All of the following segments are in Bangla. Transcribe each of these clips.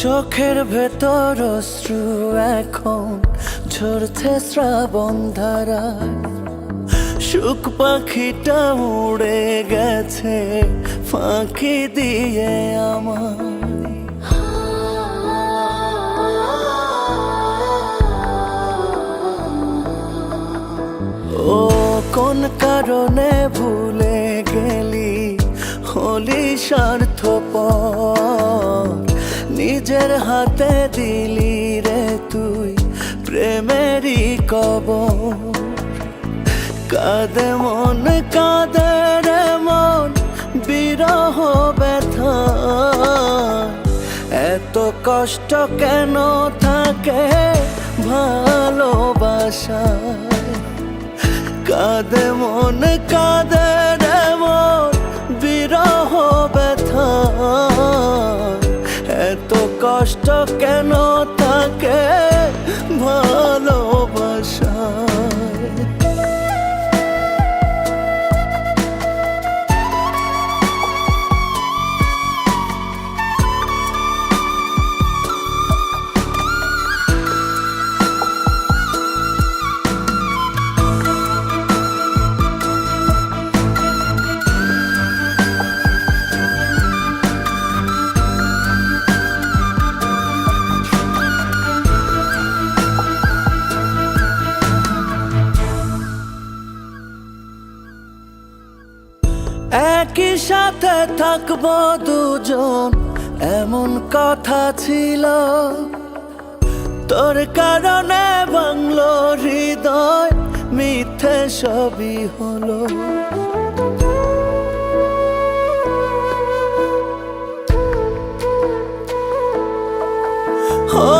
চোখের ভেতর অশ্রু এখন ঝরছে শ্রাবণ ধারায়। সুখ পাখিটা উড়ে গেছে ফাঁকি দিয়ে আমার। ও কোন কারণে ভুলে গেলি, হলি স্বার্থপর, নিজের হাতে দিলি রে তুই প্রেমেরই কবর। কাঁদে মন কাঁদে রে মন বিরহ ব্যথা, এত কষ্ট কেন থাকে ভালোবাসায়। কাঁদে মন কাঁদে রে মন বিরহ ব্যথা, এত কষ্ট কেন থাকে ভালোবাসায়। একই সাথে থাকবো দুজন এমন কথা ছিল, তোর কারণে ভাঙলো হৃদয়, মিথ্যে সবই হলো। ও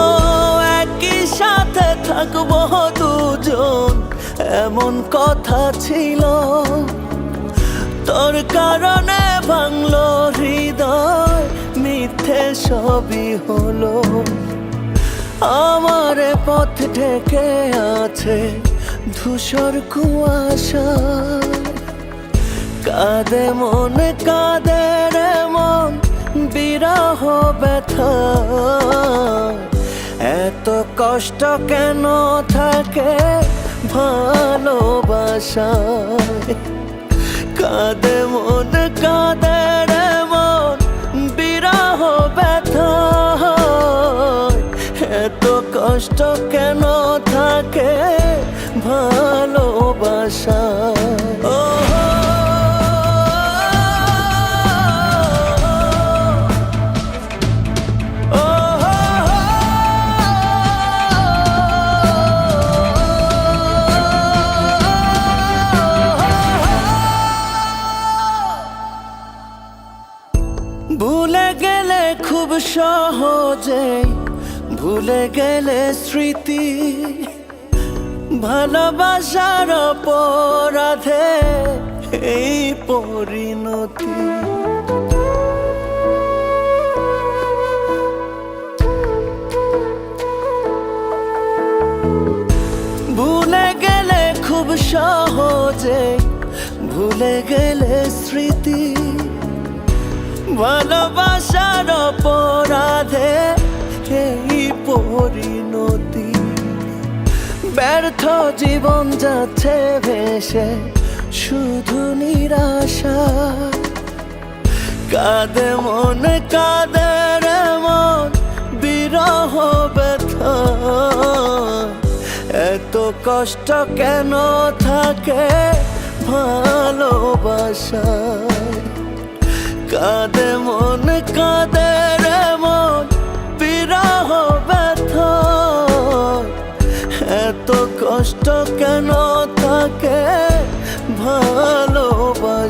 একই সাথে থাকবো দুজন এমন কথা ছিল, তোর কারণে ভাঙলো হৃদয়, মিথ্যে সবই হলো। আমার পথ ঢেকে আছে ধূসর কুয়াশা, কাঁদে মন কাঁদে রে মন বিরহ ব্যথা, এত কষ্ট কেন থাকে ভালোবাসায়। কাঁদে মন কাঁদে রে মন বিরহ ব্যথা, এত কষ্ট কেন থাকে ভালোবাসায়। ভুলে গেলে খুব সহজেই ভুলে গেলে স্মৃতি, ভালোবাসার অপরাধে এই পরিণতি। ভুলে গেলে খুব সহজে ভুলে গেলে স্মৃতি, ভালোবাসার অপরাধে এই পরিণতি। ব্যর্থ জীবন যাচ্ছে ভেসে শুধু নিরাশা, কাঁদে মন কাঁদে রে মন বিরহ ব্যথা, এত কষ্ট কেন থাকে ভালোবাসায়। কাঁদে মন কাঁদে রে মন বিরহ ব্যথা, এত কষ্ট কেন থাকে ভালোবাসায়।